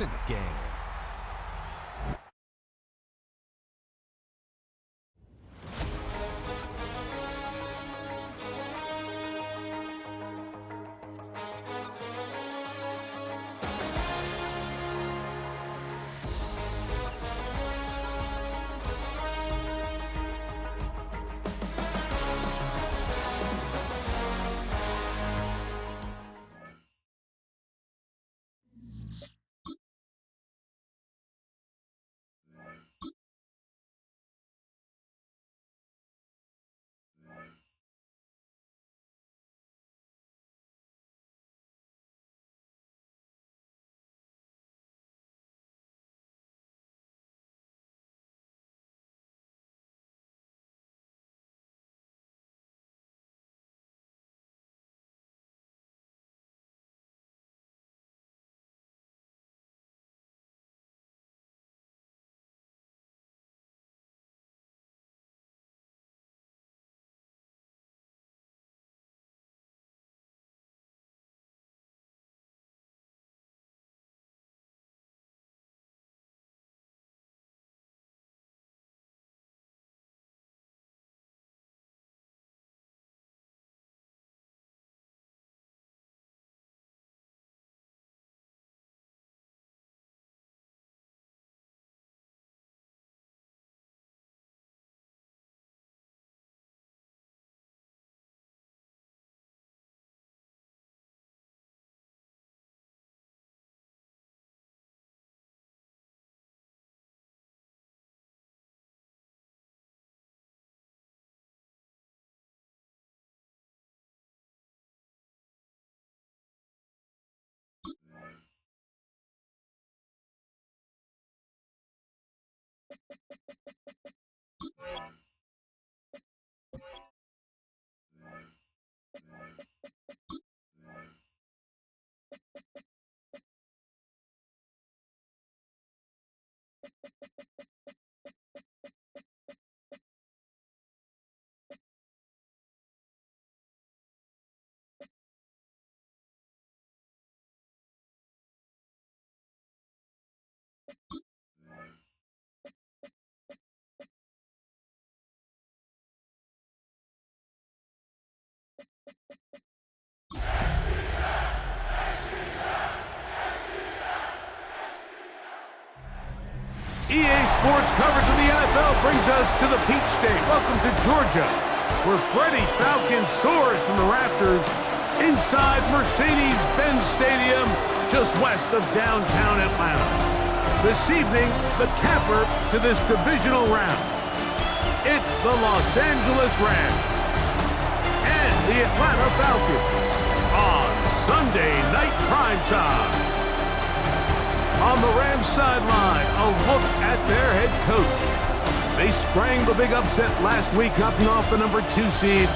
It's in the game. EA Sports coverage of the NFL brings us to the Peach State. Welcome to Georgia, where Freddie Falcons soars from the rafters inside Mercedes-Benz Stadium, just west of downtown Atlanta. This evening, the capper to this divisional round. It's the Los Angeles Rams and the Atlanta Falcons on Sunday Night Primetime. On the Rams sideline, a look at their head coach. They sprang the big upset last week, knocking off the number 2 seed.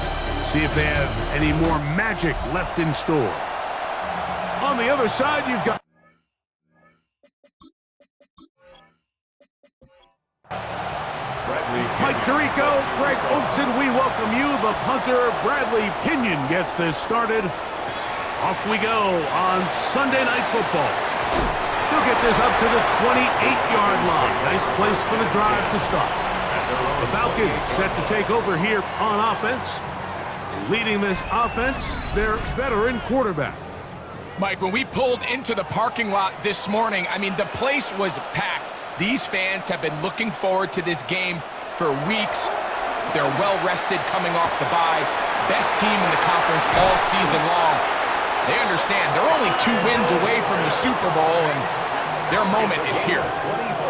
See if they have any more magic left in store. On the other side, you've got Mike Tirico, Greg Oakson, we welcome you. The punter, Bradley Pinion, gets this started. Off we go on Sunday Night Football. He'll get this up to the 28-yard line. Nice place for the drive to start. The Falcons set to take over here on offense. Leading this offense, their veteran quarterback. Mike, when we pulled into the parking lot this morning, I mean, the place was packed. These fans have been looking forward to this game for weeks. They're well-rested coming off the bye. Best team in the conference all season long. They understand they're only 2 wins away from the Super Bowl, and their moment is here.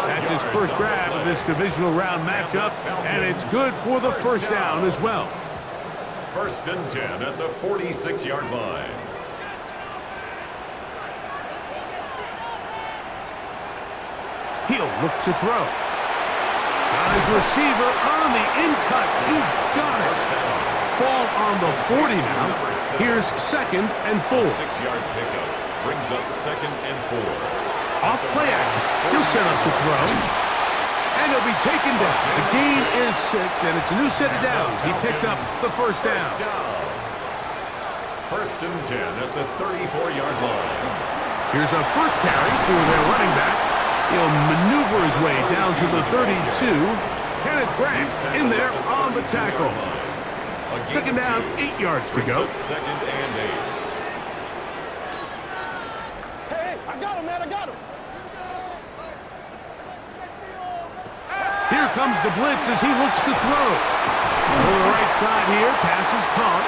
That's his first grab of this divisional round matchup, and it's good for the first down as well. 1st and 10 at the 46-yard line. He'll look to throw. Got his receiver on the in-cut. He's got it. Ball on the 40 now. Here's 2nd and 4. 6-yard pickup brings up 2nd and 4. Off play action. He'll set up to throw. And he'll be taken down. The gain is 6, and it's a new set of downs. He picked up the first down. 1st and 10 at the 34-yard line. Here's a first carry for their running back. He'll maneuver his way down to the 32. Kenneth Grant in there on the tackle. Second down, 8 yards to go. Second and 8. Hey, I got him, man, I got him. Here comes the blitz as he looks to throw. To the right side here, pass is caught.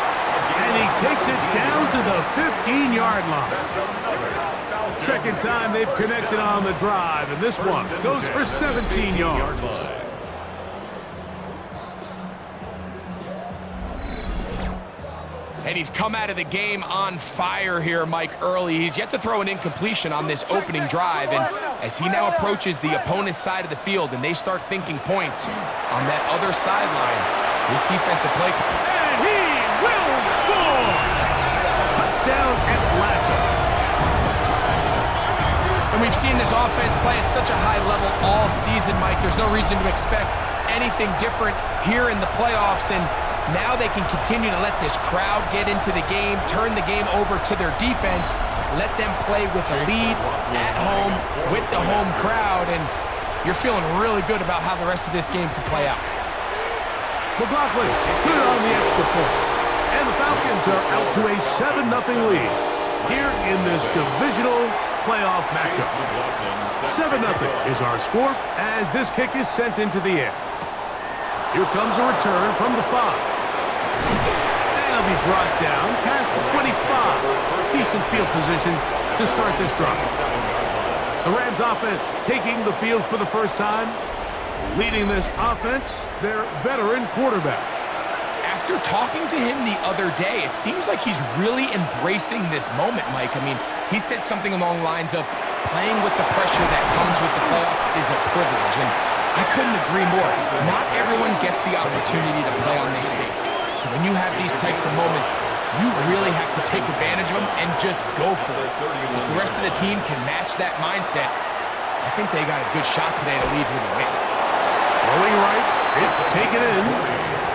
And he takes it down to the 15-yard line. Second time they've connected on the drive, and this one goes for 17 yards. And he's come out of the game on fire here, Mike, early. He's yet to throw an incompletion on this opening drive. And as he now approaches the opponent's side of the field and they start thinking points on that other sideline, this defensive play. And he will score! Touchdown, Atlanta. And we've seen this offense play at such a high level all season, Mike. There's no reason to expect anything different here in the playoffs. And now they can continue to let this crowd get into the game, turn the game over to their defense, let them play with a lead at home with the home crowd, and you're feeling really good about how the rest of this game can play out. McLaughlin, good on the extra point. And the Falcons are out to a 7-0 lead here in this divisional playoff matchup. 7-0 is our score as this kick is sent into the air. Here comes a return from the 5. And he'll be brought down past the 25. Decent field position to start this drive. The Rams offense taking the field for the first time. Leading this offense, their veteran quarterback. After talking to him the other day, it seems like he's really embracing this moment, Mike. I mean, he said something along the lines of playing with the pressure that comes with the playoffs is a privilege. And I couldn't agree more. Not everyone gets the opportunity to play on this stage. So when you have these types of moments, you really have to take advantage of them and just go for it. If the rest of the team can match that mindset, I think they got a good shot today to leave with a win. Rolling right, it's taken in,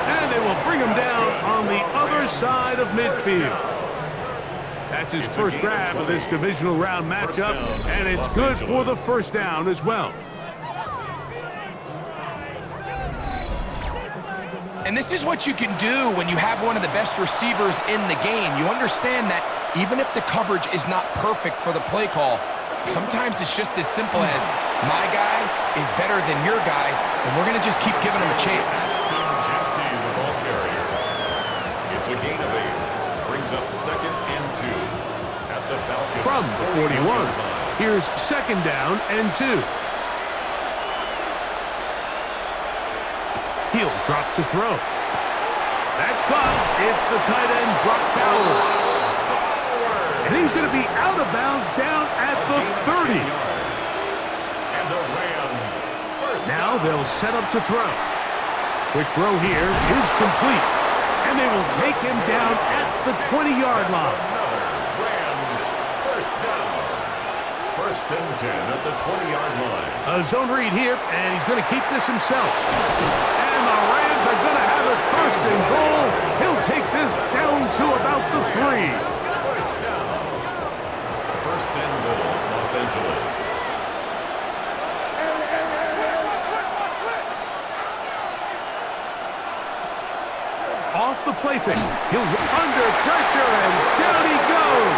and they will bring him down on the other side of midfield. That's his first grab of this divisional round matchup, and it's good for the first down as well. And this is what you can do when you have one of the best receivers in the game. You understand that even if the coverage is not perfect for the play call, sometimes it's just as simple as my guy is better than your guy, and we're going to just keep giving him a chance. It's a gain of 8. Brings up second and 2 at the Falcons. From the 41, here's second down and 2. He'll drop to throw. That's caught. It's the tight end, Brock Bowers. And he's going to be out of bounds down at the 30. And the Rams Now they'll set up to throw. Quick throw here is complete. And they will take him down at the 20-yard line. Rams first down. First and 10 at the 20-yard line. A zone read here, and he's going to keep this himself. And the Rams are going to have it first and goal. He'll take this down to about the 3. First down. First and goal, Los Angeles. Off the play fake. He'll under pressure, and down he goes.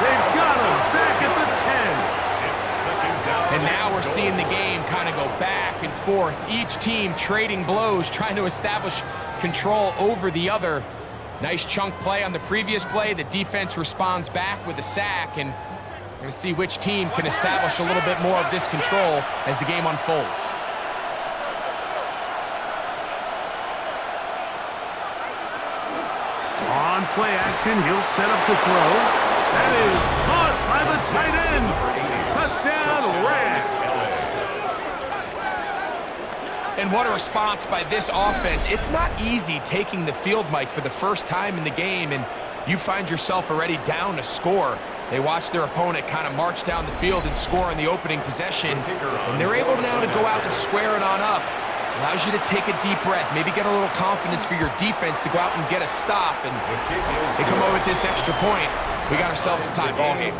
They've got him back at the 10. And now we're seeing the game kind of go back and forth. Each team trading blows, trying to establish control over the other. Nice chunk play on the previous play. The defense responds back with a sack, and we're going to see which team can establish a little bit more of this control as the game unfolds. On play action, he'll set up to throw. That is caught by the tight end. Touchdown, Rams. And what a response by this offense. It's not easy taking the field, Mike, for the first time in the game, and you find yourself already down a score. They watch their opponent kind of march down the field and score in the opening possession, and they're able now to go out and square it on up. Allows you to take a deep breath, maybe get a little confidence for your defense to go out and get a stop, and they come over with this extra point. We got ourselves a tie ball game.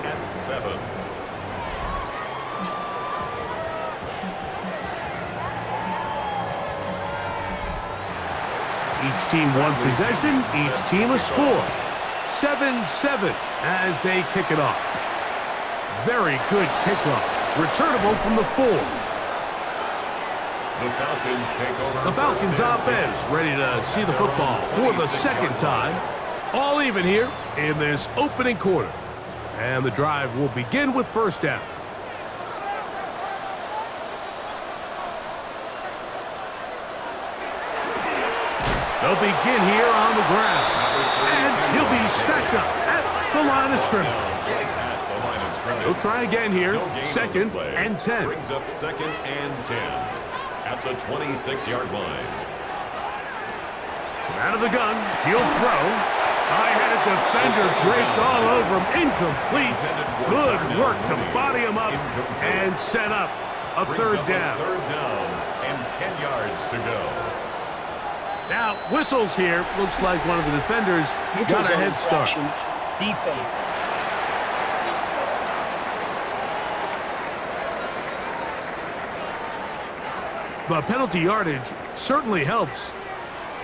Each team one possession, each team a score. 7-7 as they kick it off. Very good kickoff. Returnable from the 4. The Falcons take over. The Falcons offense ready to see the football for the second time. All even here in this opening quarter. And the drive will begin with first down. They'll begin here on the ground. And he'll be stacked up at the line of scrimmage. He'll try again here. Second and 10. Brings up second and 10 at the 26-yard line. From out of the gun, he'll throw. I had a defender draped all over him. Incomplete. Good work to body him up and set up a third down. Third down and 10 yards to go. Now, whistles here. Looks like one of the defenders got a head start. Defense. The penalty yardage certainly helps.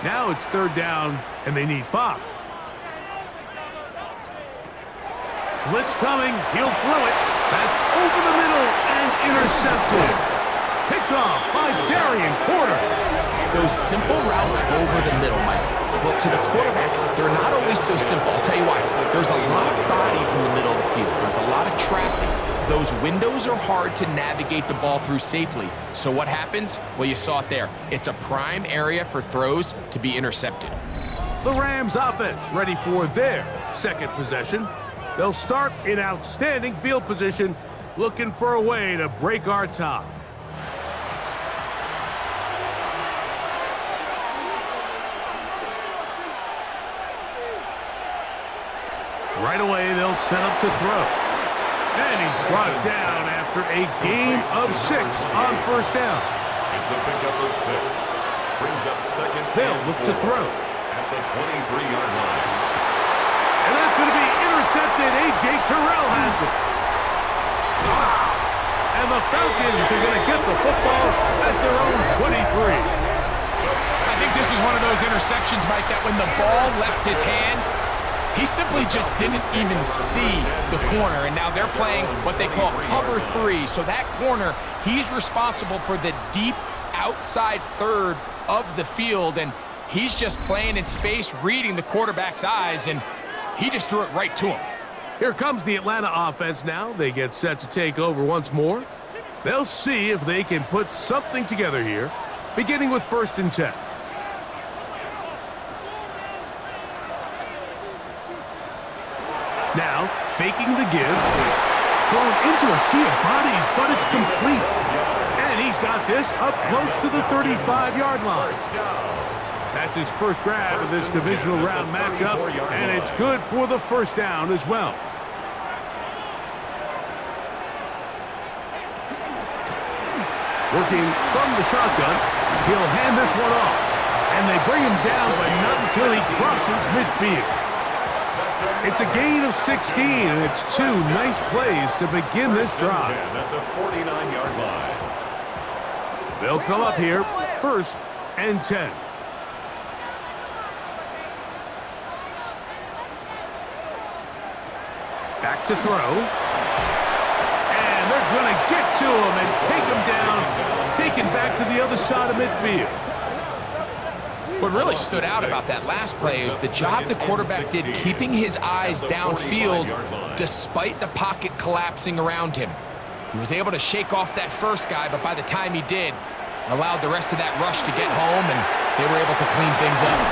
Now it's third down, and they need 5. Blitz coming. He'll throw it. That's over the middle and intercepted. Picked off by Darian Porter. Those simple routes over the middle, Mike. Well, to the quarterback, they're not always so simple. I'll tell you why. There's a lot of bodies in the middle of the field. There's a lot of traffic. Those windows are hard to navigate the ball through safely. So what happens? Well, you saw it there. It's a prime area for throws to be intercepted. The Rams offense ready for their second possession. They'll start in outstanding field position, looking for a way to break our tie. Right away, they'll set up to throw. And he's brought down after a gain of 6 on first down. It's a pickup of 6. Brings up second. They'll look to throw. At the 23-yard line. And that's going to be intercepted. A.J. Terrell has it. And the Falcons are going to get the football at their own 23. I think this is one of those interceptions, Mike, that when the ball left his hand, he simply just didn't even see the corner, and now they're playing what they call cover 3. So that corner, he's responsible for the deep outside third of the field, and he's just playing in space, reading the quarterback's eyes, and he just threw it right to him. Here comes the Atlanta offense now. They get set to take over once more. They'll see if they can put something together here, beginning with first and 10. Now, faking the give, thrown into a sea of bodies, but it's complete. And he's got this up close to the 35-yard line. That's his first grab of this divisional round matchup, and it's good for the first down as well. Working from the shotgun, he'll hand this one off. And they bring him down, but not until he crosses midfield. It's a gain of 16, and it's 2 nice plays to begin this drive. At the 49-yard line. They'll come up here, first and 10. Back to throw. And they're going to get to him and take him down, taken back to the other side of midfield. What really stood out about that last play is the job the quarterback did keeping his eyes downfield despite the pocket collapsing around him. He was able to shake off that first guy, but by the time he did, allowed the rest of that rush to get home, and they were able to clean things up.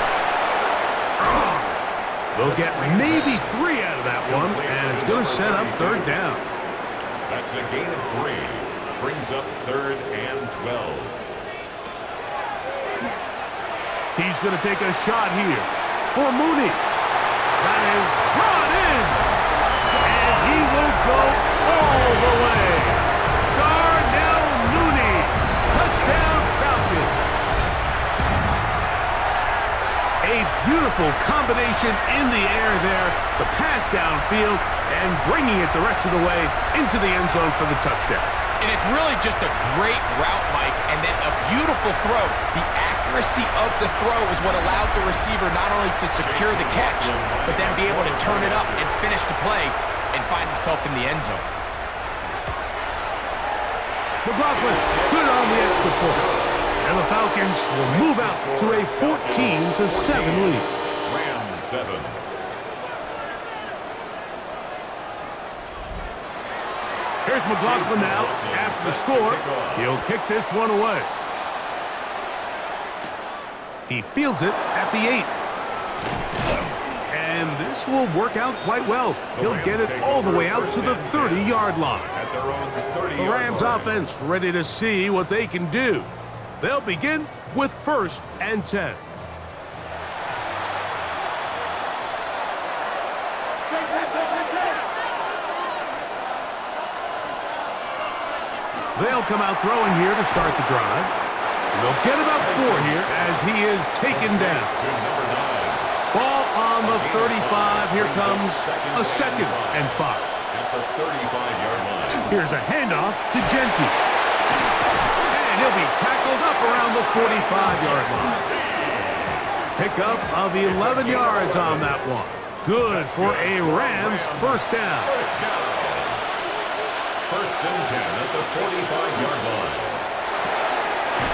They'll get maybe 3 out of that one, and it's going to set up third down. That's a gain of 3. Brings up third and 12. He's going to take a shot here for Mooney. That is brought in. And he will go all the way. Darnell Mooney. Touchdown Falcons. A beautiful combination in the air there. The pass downfield and bringing it the rest of the way into the end zone for the touchdown. And it's really just a great route, Mike, and then a beautiful throw. The accuracy of the throw is what allowed the receiver not only to secure the catch, but then be able to turn it up and finish the play and find himself in the end zone. McLaughlin, good on the extra point. And the Falcons will move out to a 14-7 lead. Rams 7. Here's McLaughlin now. After the score, he'll kick this one away. He fields it at the 8. And this will work out quite well. He'll get it all the way out to the 30-yard line. The Rams offense ready to see what they can do. They'll begin with 1st and 10. They'll come out throwing here to start the drive. And they'll get about 4 here as he is taken down. Ball on the 35. Here comes a 2nd and 5. At the 35-yard line. Here's a handoff to Genty. And he'll be tackled up around the 45-yard line. Pickup of 11 yards on that one. Good for a Rams first down. 1st and 10 at the 45-yard line.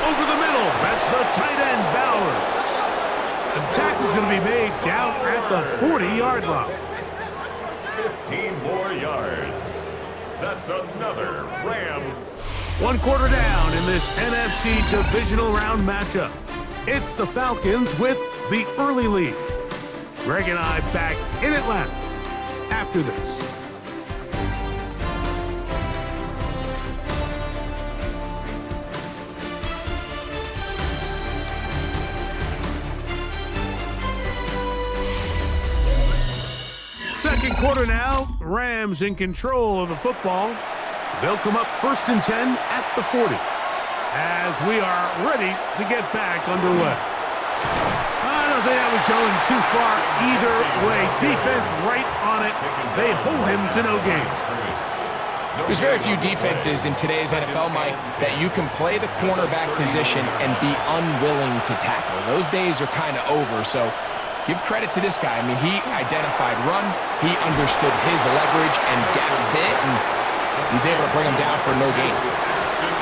Over the middle, that's the tight end, Bowers. The tackle's going to be made down at the 40-yard line. 15 more yards. That's another Rams. 1 quarter down in this NFC Divisional round matchup. It's the Falcons with the early lead. Greg and I back in Atlanta after this. Second quarter now, Rams in control of the football. They'll come up 1st and 10 at the 40 as we are ready to get back underway. I don't think that was going too far either way. Defense right on it. They hold him to no gain. There's very few defenses in today's NFL, Mike, that you can play the cornerback position and be unwilling to tackle. Those days are kind of over, so give credit to this guy. I mean, he identified run, he understood his leverage and gap fit, and he's able to bring him down for no gain.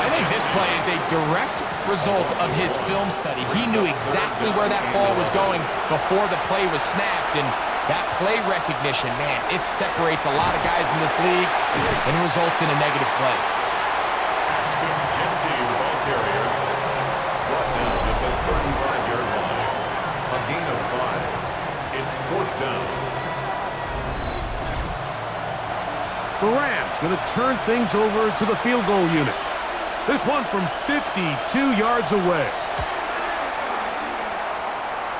I think this play is a direct result of his film study. He knew exactly where that ball was going before the play was snapped, and that play recognition, man, it separates a lot of guys in this league and results in a negative play. Genty, the ball carrier, brought down at the 35-yard line. A gain of 5. It's 4th down. The Rams going to turn things over to the field goal unit. This one from 52 yards away.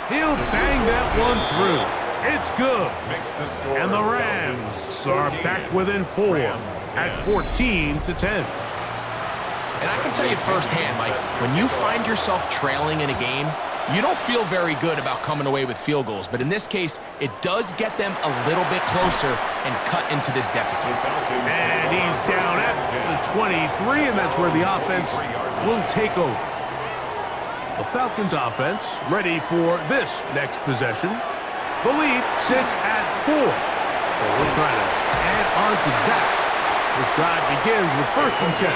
He'll bang that one through. It's good. And the Rams are back within 4 at 14-10. And I can tell you firsthand, Mike, when you find yourself trailing in a game, you don't feel very good about coming away with field goals. But in this case, it does get them a little bit closer and cut into this deficit. And he's down at the 23, and that's where the offense will take over. The Falcons offense ready for this next possession. The lead sits at 4. So we're trying to add on to that. This drive begins with 1st and 10.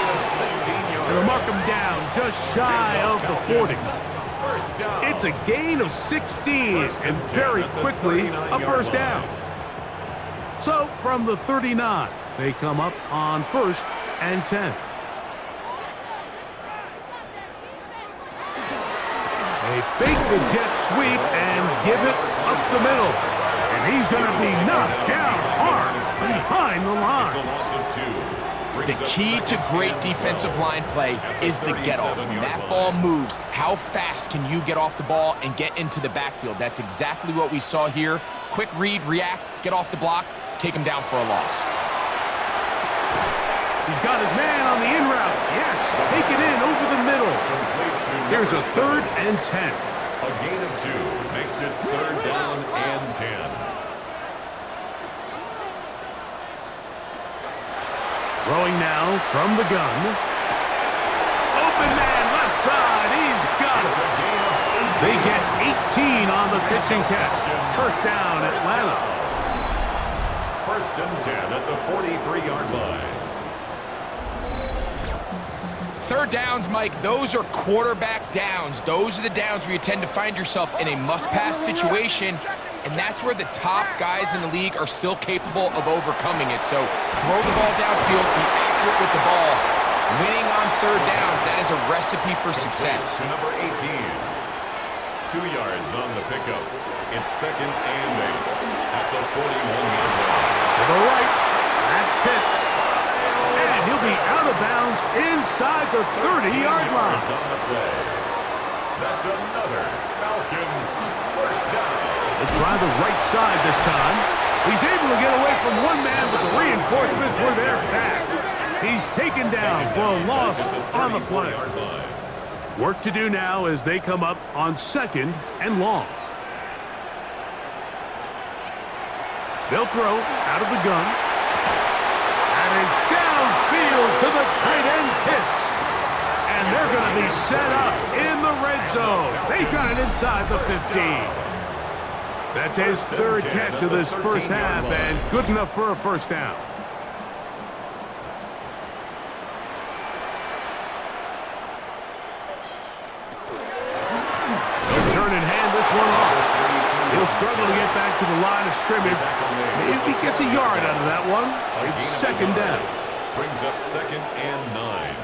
And they'll mark them down just shy of the 40. It's a gain of 16, and very quickly a first down. So from the 39, they come up on 1st and 10. They fake the jet sweep and give it up the middle. And he's going to be knocked down hard behind the line. It's a loss of 2. The key to great defensive line play is the get-off. When that ball moves, how fast can you get off the ball and get into the backfield? That's exactly what we saw here. Quick read, react, get off the block, take him down for a loss. He's got his man on the in route. Yes, take it in over the middle. Here's a 3rd and 10. A gain of 2 makes it 3rd down and 10. Throwing now from the gun. Open man, left side. He's got it. They get 18 on the pitch and catch. First down, Atlanta. First and 10 at the 43-yard line. Third downs, Mike, those are quarterback downs. Those are the downs where you tend to find yourself in a must-pass situation, and that's where the top guys in the league are still capable of overcoming it. So throw the ball downfield, be accurate with the ball. Winning on third downs, that is a recipe for success. To number 18. 2 yards on the pickup. It's second and 8 at the 41-yard line. To the right, that's Pitts. And he'll be out of bounds inside the 30-yard line. On the play. That's another Falcons first down. They'll try the right side this time. He's able to get away from one man, but the reinforcements were there fast. He's taken down for a loss on the play. Work to do now as they come up on second and long. They'll throw out of the gun. That is downfield to the tight end Pitts. And they're going to be set up in the red zone. They got it inside the 15. That's his third catch of this first half and good enough for a first down. They'll turn and hand this one off. He'll struggle to get back to the line of scrimmage. Maybe he gets a yard out of that one. It's second down. Brings up second and 9.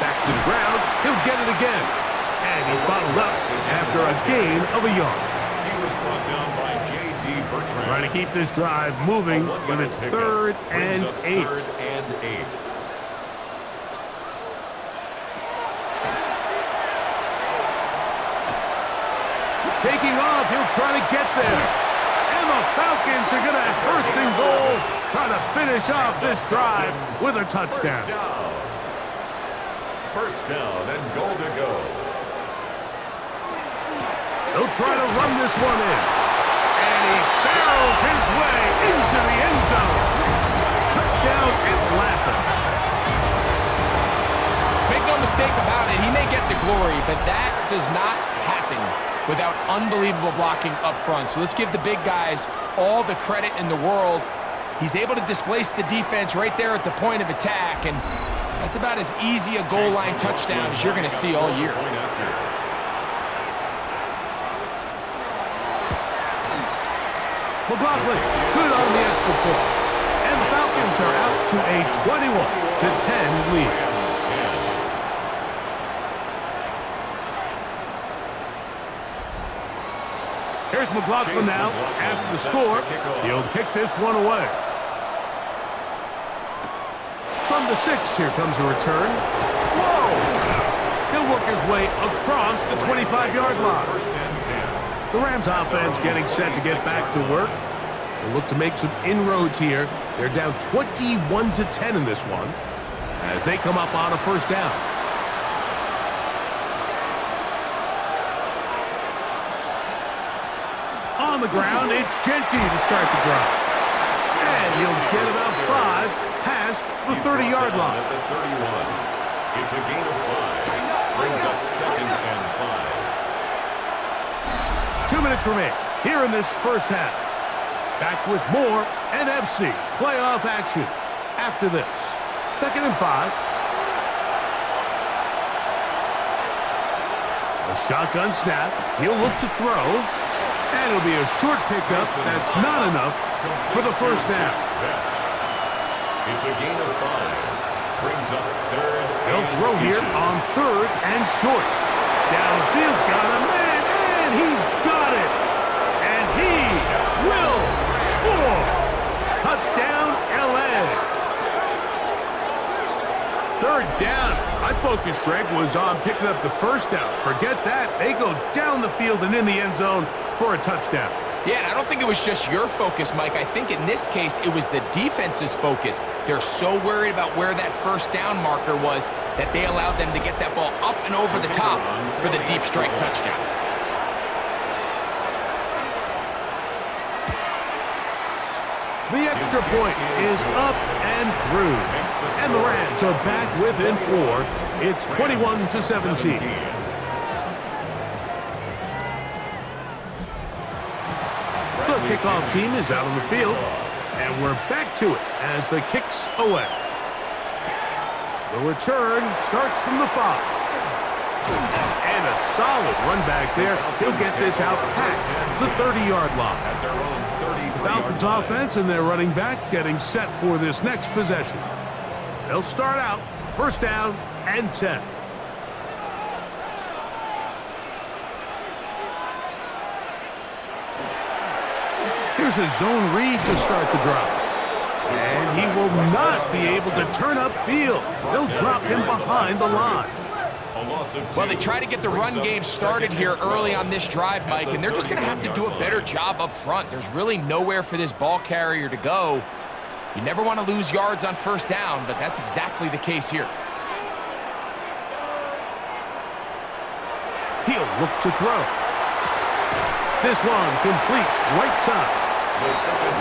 Back to the ground. He'll get it again. And he's bottled up after a gain of a yard. He was brought down by J.D. Bertrand. Trying to keep this drive moving when it's third and 8. Third and 8. Taking off, he'll try to get there. And the Falcons are going to have first and goal, trying to finish off this drive with a touchdown. First down and goal to go. They'll try to run this one in. And he barrels his way into the end zone. Touchdown, Atlanta. Make no mistake about it, he may get the glory, but that does not happen without unbelievable blocking up front. So let's give the big guys all the credit in the world. He's able to displace the defense right there at the point of attack, and that's about as easy a goal line touchdown as you're going to see all year. McLaughlin, good on the extra point. And the Falcons are out to a 21-10 lead. Here's McLaughlin now. After the score, he'll kick this one away. From the 6, here comes a return. Whoa! He'll work his way across the 25-yard line. The Rams offense getting set to get back to work. They'll look to make some inroads here. They're down 21-10 in this one as they come up on a first down. On the ground, it's Genty to start the drive. And he'll get about 5 past the 30-yard line. At the 31. It's a gain of 5. Brings up second and 5. 2 minutes remain here in this first half. Back with more NFC playoff action after this. Second and 5. A shotgun snap. He'll look to throw. And it'll be a short pickup. That's not enough for the first down. It's a gain of 5. Brings up third. They'll throw here on third and short. Downfield, got a man, and he's got it. And he will score. Touchdown, LA. Third down. My focus, Greg, was on picking up the first down. Forget that. They go down the field and in the end zone for a touchdown. Yeah, and I don't think it was just your focus, Mike. I think in this case, it was the defense's focus. They're so worried about where that first down marker was that they allowed them to get that ball up and over the top for the deep strike touchdown. The extra point is up and through. And the Rams are back within 4. It's 21-17. The kickoff team is out on the field. And we're back to it as the kick's away. The return starts from the 5. And a solid run back there. He'll get this out past the 30-yard line. The Falcons offense and their running back getting set for this next possession. They'll start out first down and 10. Here's a zone read to start the drive. And he will not be able to turn upfield. They'll drop him behind the line. Well, they try to get the run game started here early on this drive, Mike, and they're just going to have to do a better job up front. There's really nowhere for this ball carrier to go. You never want to lose yards on first down, but that's exactly the case here. He'll look to throw. This one complete right side.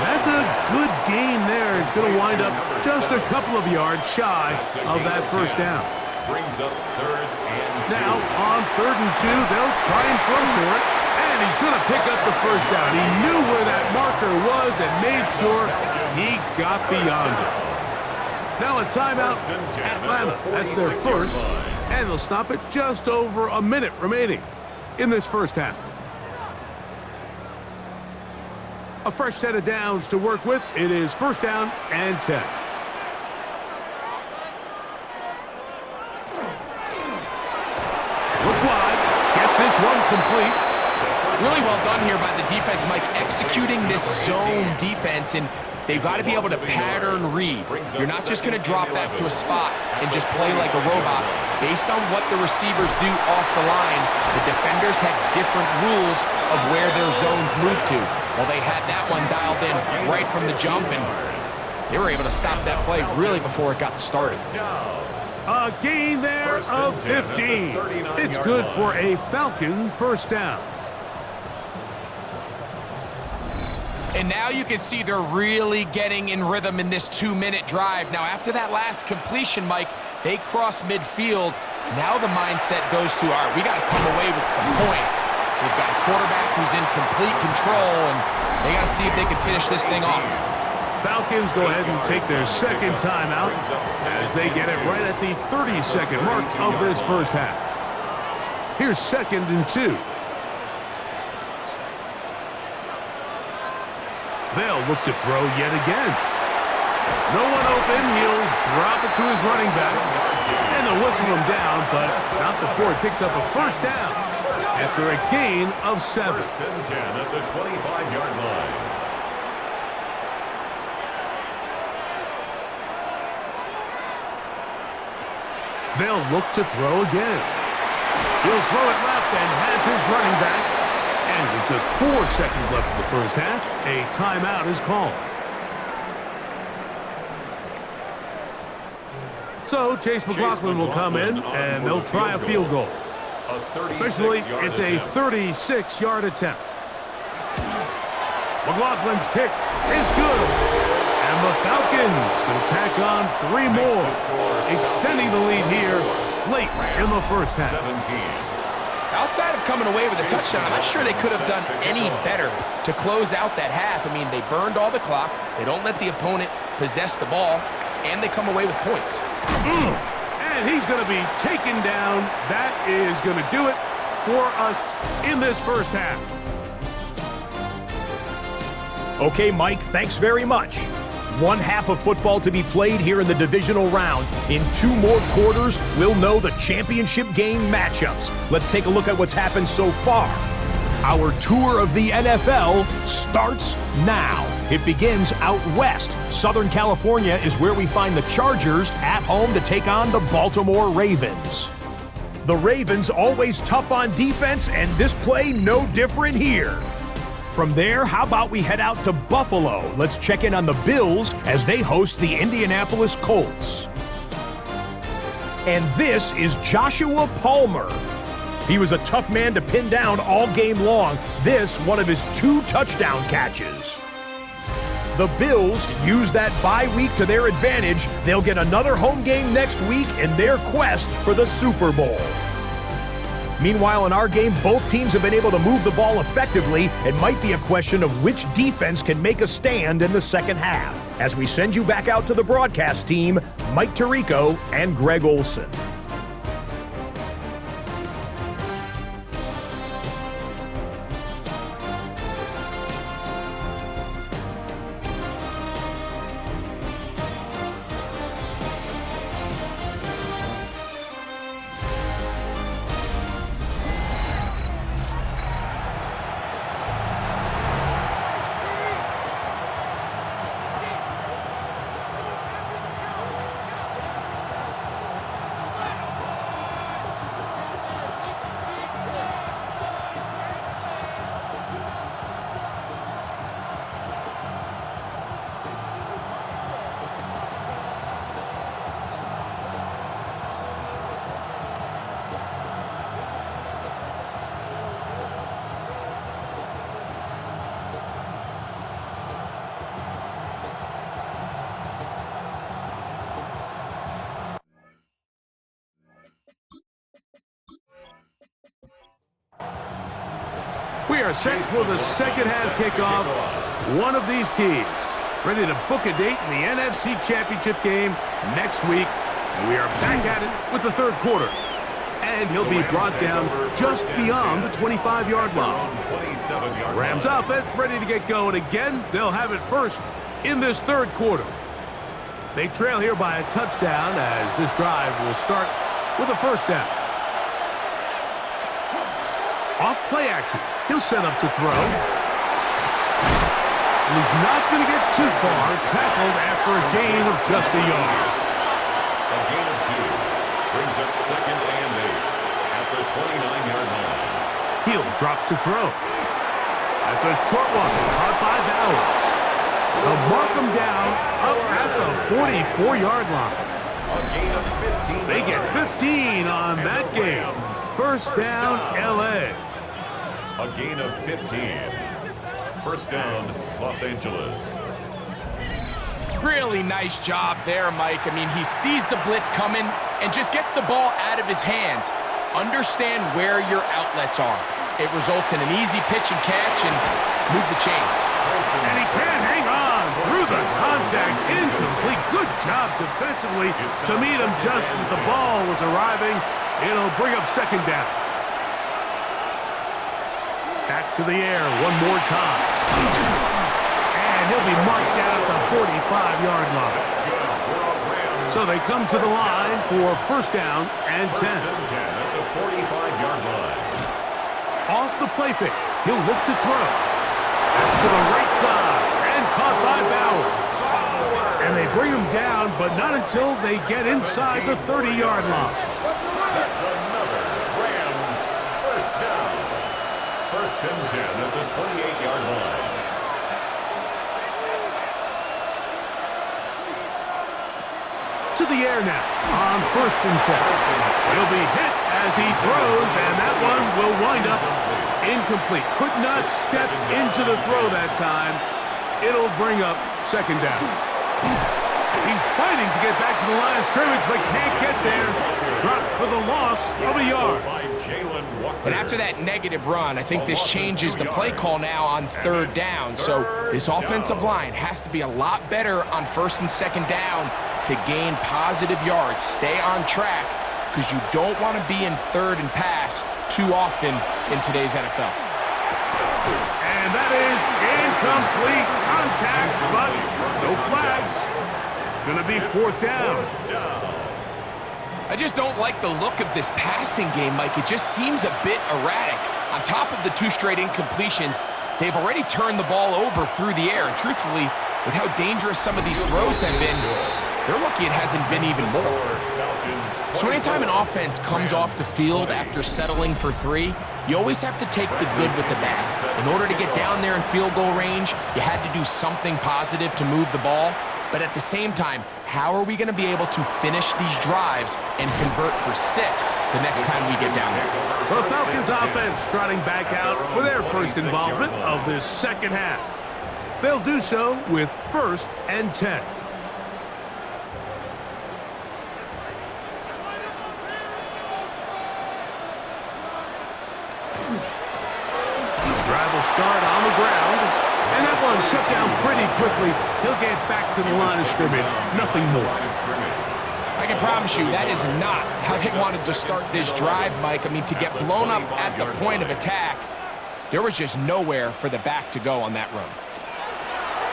That's a good gain there. It's going to wind up just a couple of yards shy of that first down. Brings up 3rd and 2. Now on 3rd and 2, they'll try and throw for it. And he's going to pick up the first down. He knew where that marker was and made sure he got beyond it. Now a timeout, Atlanta. That's their first. And they'll stop it just over a minute remaining in this first half. A fresh set of downs to work with. It is first down and 10. Look wide. Get this one complete. Really well done here by the defense, Mike, executing this zone defense, and they've got to be able to pattern read. You're not just going to drop back to a spot and just play like a robot. Based on what the receivers do off the line, the defenders had different rules of where their zones move to. Well, they had that one dialed in right from the jump, and they were able to stop that play really before it got started. A gain there of 15. It's good for a Falcon first down. And now you can see they're really getting in rhythm in this 2-minute drive. Now, after that last completion, Mike, they cross midfield. Now the mindset goes to, all right, we got to come away with some points. They've got a quarterback who's in complete control, and they got to see if they can finish this thing off. Falcons go ahead and take their second timeout as they get it right at the 30-second mark of this first half. Here's 2nd and 2. They'll look to throw yet again. No one open. He'll drop it to his running back. And they'll whistle him down, but not before he picks up a first down after a gain of 7. 1st and 10 at the 25-yard line. They'll look to throw again. He'll throw it left and has his running back. And with just 4 seconds left in the first half, a timeout is called. So Chase McLaughlin will come in, and they'll try a field goal. Officially, it's a 36-yard attempt. McLaughlin's kick is good. And the Falcons will tack on 3 more, extending the lead here late in the first half. Outside of coming away with a touchdown, I'm not sure they could have done any better to close out that half. I mean, they burned all the clock. They don't let the opponent possess the ball, and they come away with points. And he's going to be taken down. That is going to do it for us in this first half. Okay, Mike, thanks very much. 1 half of football to be played here in the divisional round. In 2 more quarters, we'll know the championship game matchups. Let's take a look at what's happened so far. Our tour of the NFL starts now. It begins out west. Southern California is where we find the Chargers at home to take on the Baltimore Ravens. The Ravens always tough on defense, and this play no different here. From there, how about we head out to Buffalo? Let's check in on the Bills as they host the Indianapolis Colts. And this is Joshua Palmer. He was a tough man to pin down all game long. This, one of his 2 touchdown catches. The Bills use that bye week to their advantage. They'll get another home game next week in their quest for the Super Bowl. Meanwhile, in our game, both teams have been able to move the ball effectively. It might be a question of which defense can make a stand in the second half. As we send you back out to the broadcast team, Mike Tirico and Greg Olson. We are set for the second half kickoff. One of these teams ready to book a date in the NFC Championship game next week. And we are back at it with the third quarter. And he'll be brought down just beyond the 25-yard line. Rams offense ready to get going again. They'll have it first in this third quarter. They trail here by a touchdown as this drive will start with a first down. Off play action. He'll set up to throw. And he's not going to get too far. Tackled after a gain of just a yard. A gain of 2 brings up 2nd and 8 at the 29-yard line. He'll drop to throw. That's a short one. Caught by Bowers. They'll mark him down up at the 44-yard line. A gain of 15. They get 15 on that game. First down, L.A. A gain of 15. First down, Los Angeles. Really nice job there, Mike. I mean, he sees the blitz coming and just gets the ball out of his hands. Understand where your outlets are. It results in an easy pitch and catch and move the chains. And he can't hang on through the contact. Incomplete. Good job defensively to meet him just as the ball was arriving. It'll bring up second down. Back to the air one more time. And he'll be marked down at the 45-yard line. So they come to the line for first down and 10. First and 10 at the 45-yard line. Off the play fake. He'll look to throw. That's to the right side. And caught by Bowers. And they bring him down, but not until they get inside the 30-yard line. That's another Rams first down. First and 10 at the 28-yard line. To the air now on first and 10. He'll be hit as he throws, and that one will wind up incomplete. Could not step into the throw that time. It'll bring up second down. He's fighting to get back to the line of scrimmage, but can't get there. Dropped for the loss of a yard. And after that negative run, I think this changes the play call now on third down. So this offensive line has to be a lot better on first and second down to gain positive yards. Stay on track because you don't want to be in third and pass too often in today's NFL. And that is incomplete contact, but no flags. It's going to be fourth down. I just don't like the look of this passing game, Mike. It just seems a bit erratic. On top of the 2 straight incompletions, they've already turned the ball over through the air. And truthfully, with how dangerous some of these throws have been, they're lucky it hasn't been even more. So anytime an offense comes off the field after settling for 3, you always have to take the good with the bad. In order to get down there in field goal range, you had to do something positive to move the ball. But at the same time, how are we going to be able to finish these drives and convert for 6 the next time we get down there? The Falcons offense trotting back out for their first involvement of this second half. They'll do so with 1st and 10. Drive will start on the ground. And that one shut down pretty quickly. He'll get back to the line of scrimmage. Nothing more. I can promise you that is not how they wanted to start this drive, Mike. I mean, to get blown up at the point of attack, there was just nowhere for the back to go on that run.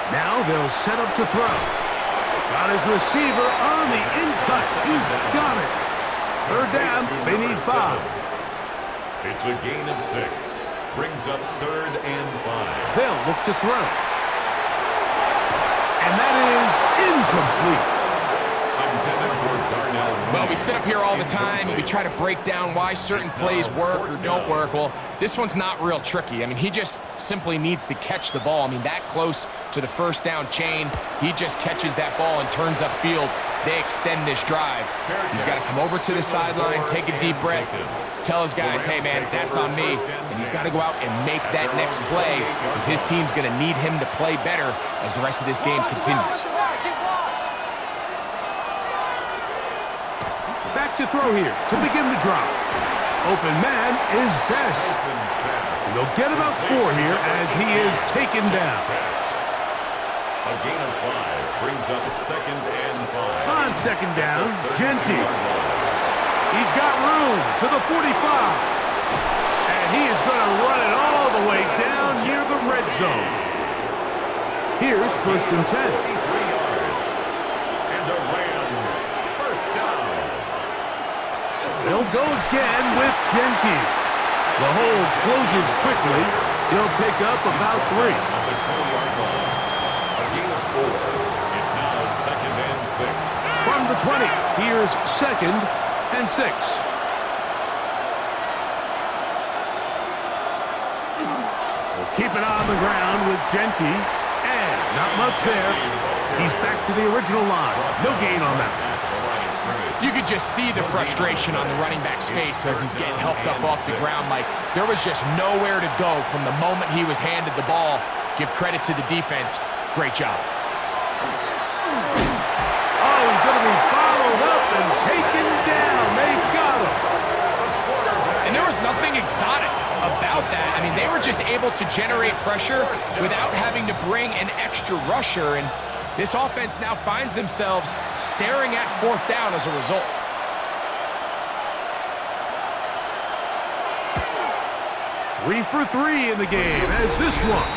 Now they'll set up to throw. Got his receiver on the in-cut. He's got it. 3rd down. They need 5. It's a gain of 6. Brings up 3rd and 5. They'll look to throw. And that is incomplete. Well, we sit up here all the time and we try to break down why certain plays work or don't work. Well, this one's not real tricky. I mean, he just simply needs to catch the ball. I mean, that close to the 1st down chain, if he just catches that ball and turns upfield, they extend this drive. He's got to come over to the sideline, take a deep breath, tell his guys, hey, man, that's on me. And he's got to go out and make that next play because his team's going to need him to play better as the rest of this game continues. Back to throw here to begin the drive. Open man is Best. They'll get about 4 here as he is taken down. A gain of 5 brings up 2nd and 5. On 2nd down, Genty. He's got room to the 45. And he is going to run it all the way down near the red zone. Here's 1st and 10. And the Rams, 1st down. They'll go again with Genty. The hold closes quickly. He'll pick up about 3. On the 20-yard line. A gain of 4. It's now 2nd and 6. From the 20, here's 2nd and 6. We'll keep it on the ground with Genty. And not much there. He's back to the original line. No gain on that. You could just see the frustration on the running back's face as he's getting helped up off the ground, Mike. There was just nowhere to go from the moment he was handed the ball. Give credit to the defense. Great job. Oh, he's going to be followed up and taken down. They got him. And there was nothing exotic about that. I mean, they were just able to generate pressure without having to bring an extra rusher, and this offense now finds themselves staring at 4th down as a result. Three for 3 in the game, as this one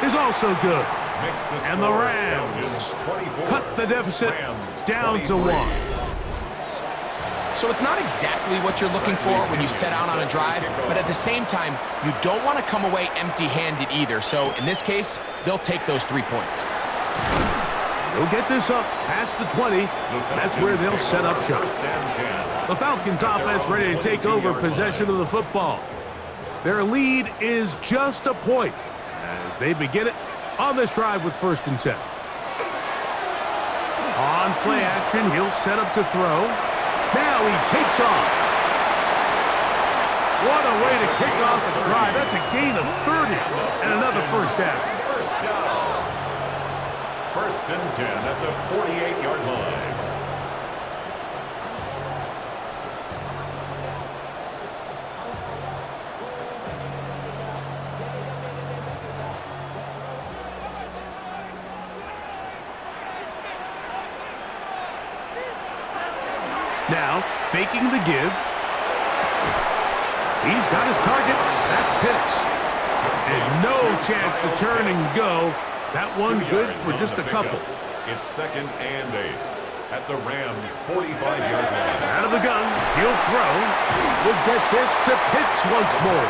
is also good. And the Rams cut the deficit down to 1. So it's not exactly what you're looking for when you set out on a drive, but at the same time, you don't want to come away empty-handed either. So in this case, they'll take those 3 points. They'll get this up past the 20. That's where they'll set up shop. The Falcons offense ready to take over possession of the football. Their lead is just a point as they begin it on this drive with 1st and 10. On play action, he'll set up to throw. Now he takes off. What a way to kick off a drive. That's a gain of 30 and another 1st down. 1st down. 1st and 10 at the 48-yard line. Now, faking the give. He's got his target. That's Pitts. And no chance to turn and go. That one good for just a couple. It's 2nd and 8 at the Rams' 45-yard line. Out of the gun, he'll throw. We'll get this to Pitts once more.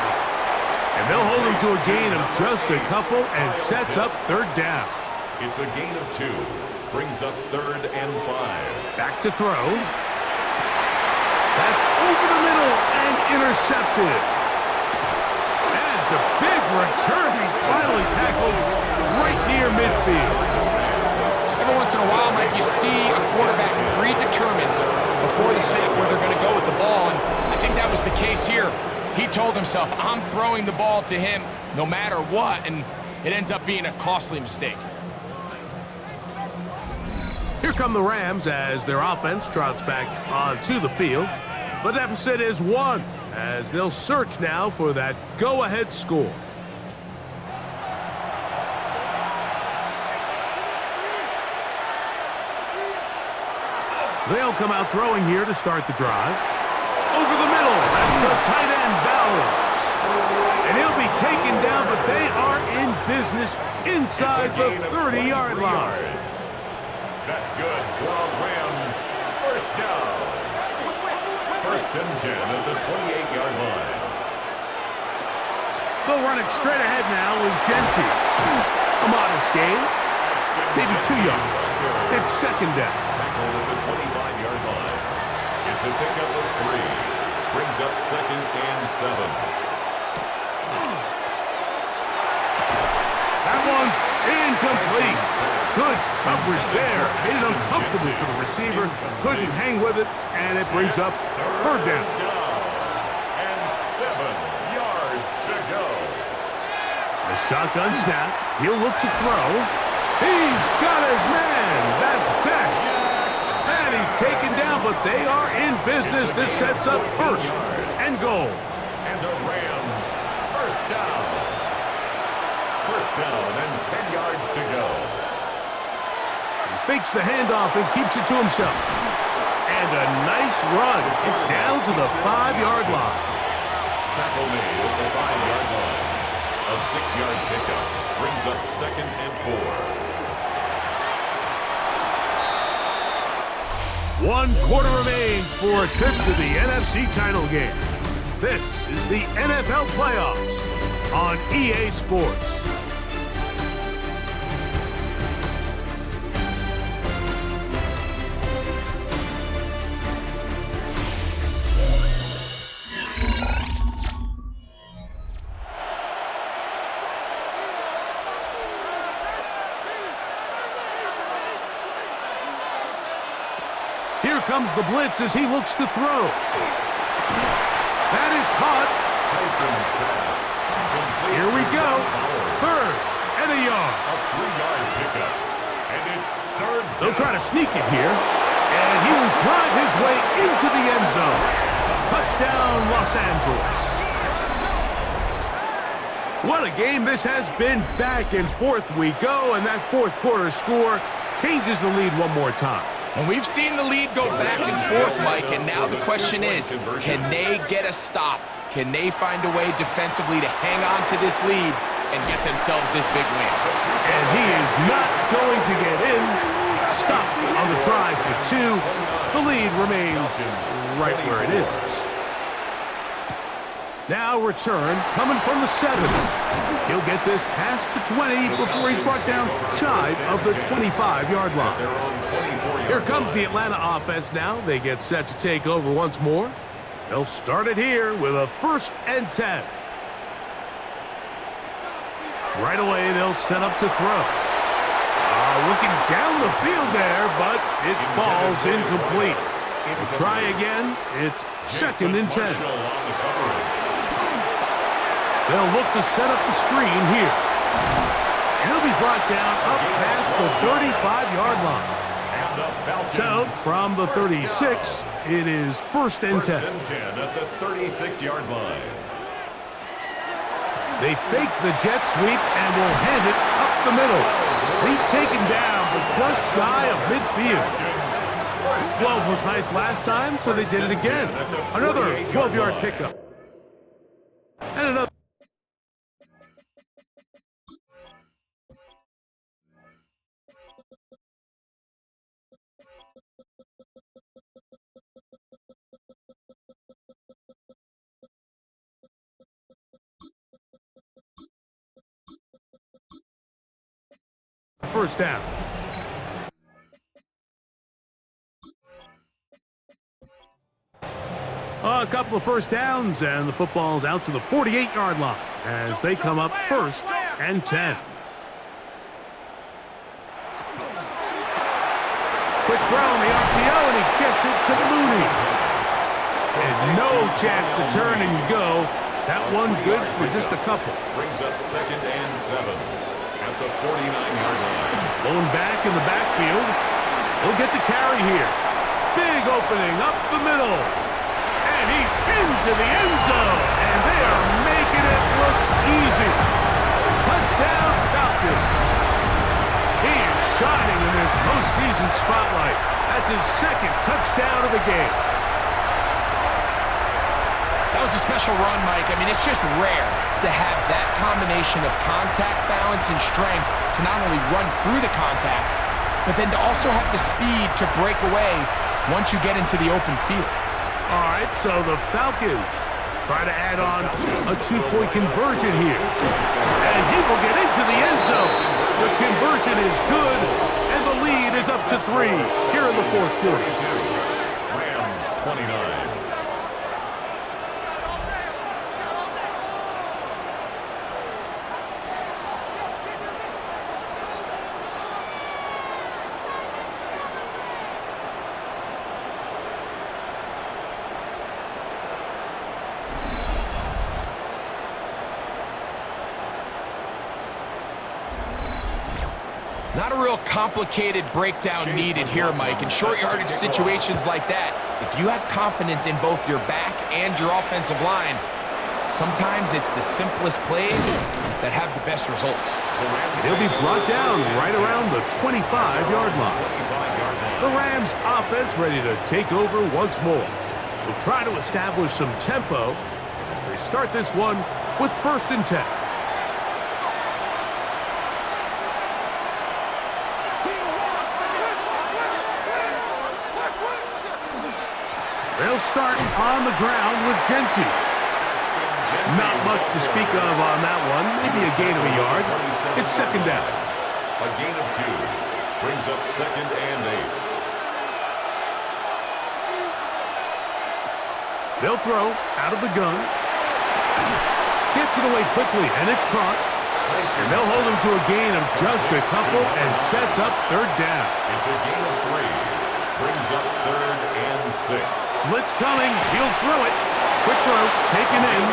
And they'll hold him to a gain of just a couple and sets up 3rd down. It's a gain of 2. Brings up 3rd and 5. Back to throw. That's over the middle and intercepted. That's a big return. He's finally tackled right near midfield. Every once in a while, Mike, you see a quarterback predetermined before the snap where they're going to go with the ball, and I think that was the case here. He told himself, I'm throwing the ball to him no matter what, and it ends up being a costly mistake. Here come the Rams as their offense trots back onto the field. The deficit is 1 as they'll search now for that go-ahead score. They'll come out throwing here to start the drive. Over the middle, that's the tight end, Bowers. And he'll be taken down, but they are in business inside the 30-yard line. That's good for the Rams. First down. First and 10 at the 28-yard line. They'll run it straight ahead now with Genty. A modest gain, maybe 2 yards. It's second down. Tackle at the 25-yard line. It's a pickup of 3. Brings up second and 7. That one's incomplete. Good coverage there. Made it uncomfortable for the receiver. Couldn't hang with it, and it brings up third down. And 7 yards to go. A shotgun snap. He'll look to throw. He's got his man. That's Besh. And he's taken down, but they are in business. This sets up first and goal. And the Rams, first down. First down and 10 yards to go. He fakes the handoff and keeps it to himself. And a nice run. It's down to the 5-yard line. Tackle made at the 5-yard line. A 6-yard pickup brings up second and 4. 1 quarter remains for a trip to the NFC title game. This is the NFL playoffs on EA Sports. Here comes the blitz as he looks to throw. That is caught. Tyson's pass. Complete Here we to go. Bauer. Third and a yard. A 3-yard pickup. And it's third down. They'll try to sneak it here. And he will drive his way into the end zone. Touchdown, Los Angeles. What a game this has been. Back and forth we go, and that fourth quarter score changes the lead one more time. And we've seen the lead go back and forth, Mike, and now the question is, can they get a stop? Can they find a way defensively to hang on to this lead and get themselves this big win? And he is not going to get in. Stop on the try for 2. The lead remains right where it is. Now return coming from the 7. He'll get this past the 20 before he's brought down shy of the 25-yard line. Here comes the Atlanta offense now. They get set to take over once more. They'll start it here with a first and 10. Right away, they'll set up to throw. Looking down the field there, but it falls incomplete. We'll try again. It's second and 10. They'll look to set up the screen here. And he'll be brought down up past the 35-yard line. So, from the 36, it is first and 10. First and 10 at the 36-yard line. They fake the jet sweep and will hand it up the middle. He's taken down, but just shy of midfield. 12 was nice last time, so they did it again. Another 12-yard pickup. And another. First down. A couple of first downs, and the football's out to the 48-yard line as they come up first and 10. Quick throw on the RPO, and he gets it to Mooney. And no chance to turn and go. That one good for just a couple. Brings up second and 7 at the 49-yard line. Blown back in the backfield. He'll get the carry here. Big opening up the middle. And he's into the end zone. And they are making it look easy. Touchdown, Falcons. He is shining in this postseason spotlight. That's his second touchdown of the game. That was a special run, Mike. I mean, it's just rare to have that combination of contact balance and strength to not only run through the contact, but then to also have the speed to break away once you get into the open field. All right, so the Falcons try to add on a two-point conversion here. And he will get into the end zone. The conversion is good, and the lead is up to 3 here in the fourth quarter. Rams 29. Not a real complicated breakdown needed here, Mike. In short yardage situations like that, if you have confidence in both your back and your offensive line, sometimes it's the simplest plays that have the best results. He'll be brought down right around the 25-yard line. The Rams offense ready to take over once more. We'll try to establish some tempo as they start this one with 1st and 10. They'll start on the ground with Genty. Not much to speak of on that one. Maybe a gain of a yard. It's 2nd down. A gain of 2 brings up 2nd and 8. They'll throw out of the gun. Gets it away quickly, and it's caught. And they'll hold him to a gain of just a couple and sets up 3rd down. It's a gain of 3. Brings up 3rd and 6. Blitz coming. He'll throw it. Quick throw. Taken in.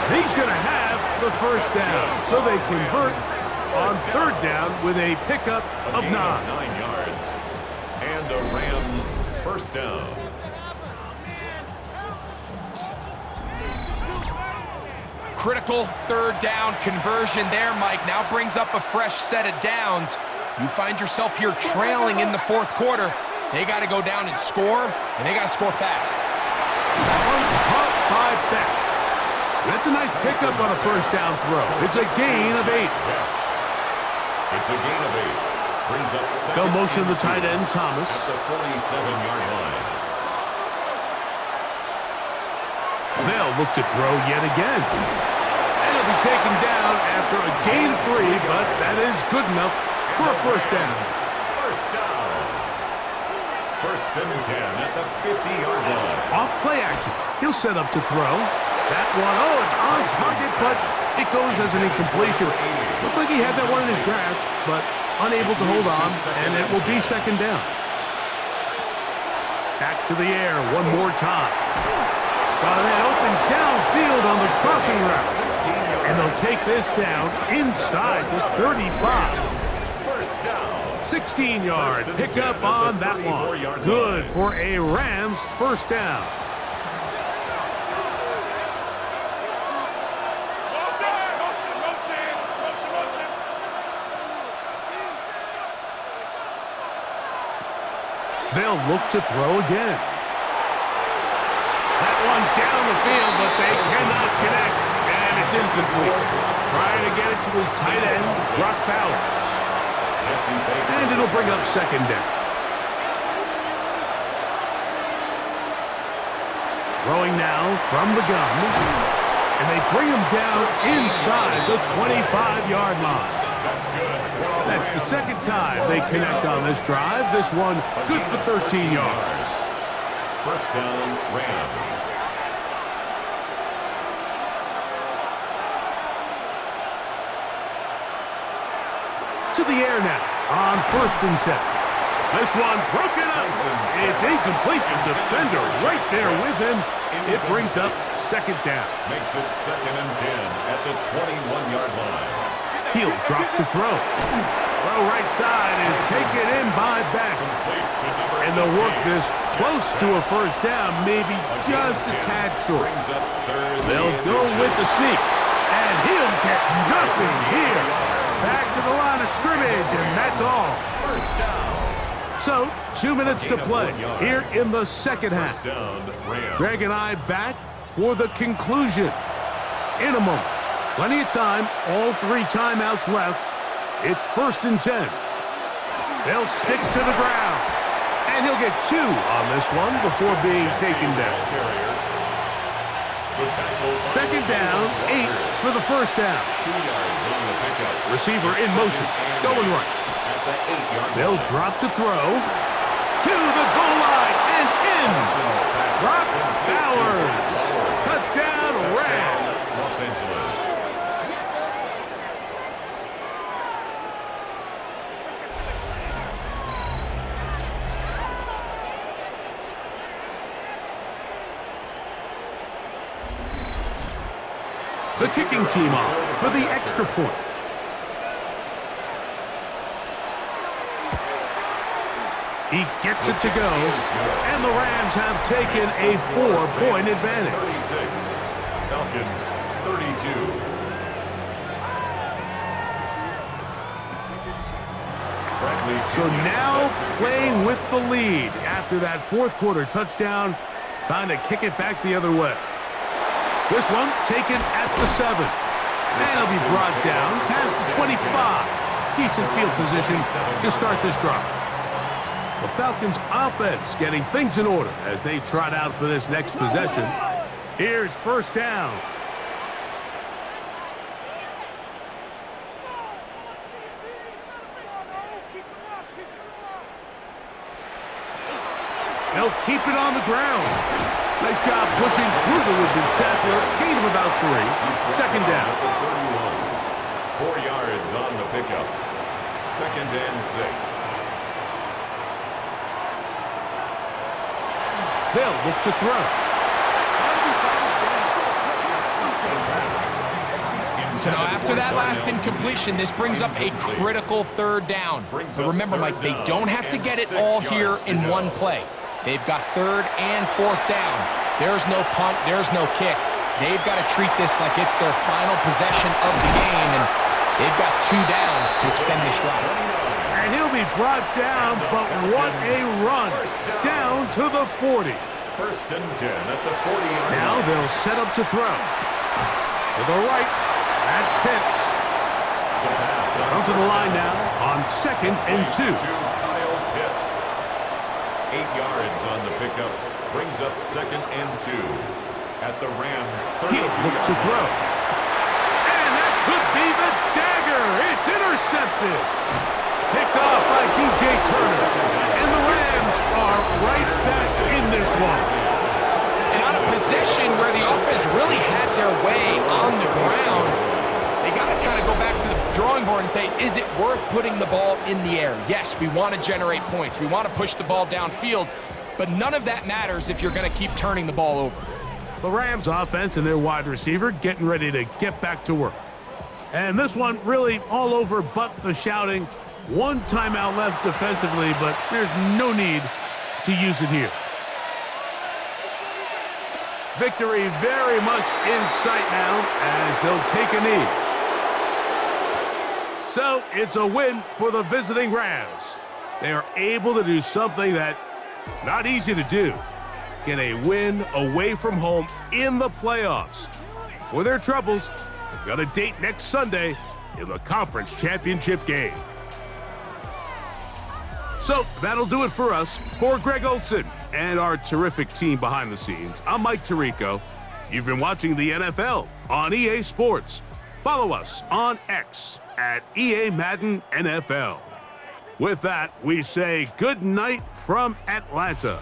He's going to have the 1st down. So they convert on 3rd down with a pickup of 9. 9 yards. And the Rams 1st down. Critical 3rd down conversion there, Mike. Now brings up a fresh set of downs. You find yourself here trailing in the 4th quarter. They got to go down and score, and they got to score fast. That one caught by Beck. That's a nice pickup on a 1st down throw. It's a gain of 8. It's a gain of 8. Brings up 2nd. They'll motion the tight end, Thomas. At the 47-yard line. They'll look to throw yet again. And he'll be taken down after a gain of 3, but that is good enough for a 1st down. 1st down. 1st and 10 at the 50-yard line. Off play action. He'll set up to throw. That one, oh, it's on target, but it goes as an incompletion. Looked like he had that one in his grasp, but unable to hold on, and it will be 2nd down. Back to the air one more time. Got a man open downfield on the crossing route. And they'll take this down inside the 35. 16-yard pickup on that one. Good for a Rams 1st down. They'll look to throw again. That one down the field, but they cannot connect, and it's incomplete. Trying to get it to his tight end, Brock Bowers. And it'll bring up 2nd down. Throwing now from the gun. And they bring him down inside the 25-yard line. That's the 2nd time they connect on this drive. This one good for 13 yards. 1st down, Rams. To the air now on 1st and 10. This one broken up. It's incomplete. The defender right there with him. It brings up 2nd down. Makes it 2nd and 10 at the 21-yard line. He'll drop to throw. Throw right side is taken in by Beck. And they'll work this close to a first down, maybe just a tad short. They'll go with the sneak, and he'll get nothing here. Back to the line of scrimmage, and that's all. So, 2 minutes to play here in the second half. Greg and I back for the conclusion in a moment. Plenty of time, all 3 timeouts left. It's 1st and 10. They'll stick to the ground. And he'll get 2 on this one before being taken down. 2nd down, 8 for the first down. Receiver in motion, going right. They'll drop to throw. To the goal line and in. Brock Bowers. Touchdown, Rams. Los Angeles. The kicking team on for the extra point. He gets it to go, and the Rams have taken a 4-point advantage. 36, Falcons 32. So now playing with the lead after that 4th quarter touchdown, time to kick it back the other way. This one taken at the 7. And it'll be brought down past the 25. Decent field position to start this drive. The Falcons offense getting things in order as they trot out for this next possession. Here's 1st down. They'll keep it on the ground. Nice job pushing through the would-be tackler. Gain of about 3. 2nd down. 4 yards on the pickup. 2nd and 6. They'll look to throw. So now after that last incompletion, this brings up a critical 3rd down. But remember, Mike, they don't have to get it all here in one play. They've got 3rd and 4th down. There's no punt, there's no kick. They've got to treat this like it's their final possession of the game, and they've got 2 downs to extend this drive. And he'll be brought down, but what a run. Down to the 40. 1st and 10 at the 40-yard line. Now they'll set up to throw. To the right, that's Pitts. Come to the line now on 2nd and 2. Kyle Pitts. 8 yards on the pickup. Brings up 2nd and 2. At the Rams' 32. He'll look to throw. And that could be the dagger. It's intercepted. Picked off by DJ Turner. And the Rams are right back in this one. And on a possession where the offense really had their way on the ground, they got to kind of go back to the drawing board and say, is it worth putting the ball in the air? Yes, we want to generate points. We want to push the ball downfield. But none of that matters if you're going to keep turning the ball over. The Rams offense and their wide receiver getting ready to get back to work. And this one really all over but the shouting. 1 timeout left defensively, but there's no need to use it here. Victory very much in sight now as they'll take a knee. So it's a win for the visiting Rams. They are able to do something that not easy to do. Get a win away from home in the playoffs. For their troubles, they've got a date next Sunday in the conference championship game. So that'll do it for us. For Greg Olson and our terrific team behind the scenes, I'm Mike Tirico. You've been watching the NFL on EA Sports. Follow us on X at EA Madden NFL. With that, we say good night from Atlanta.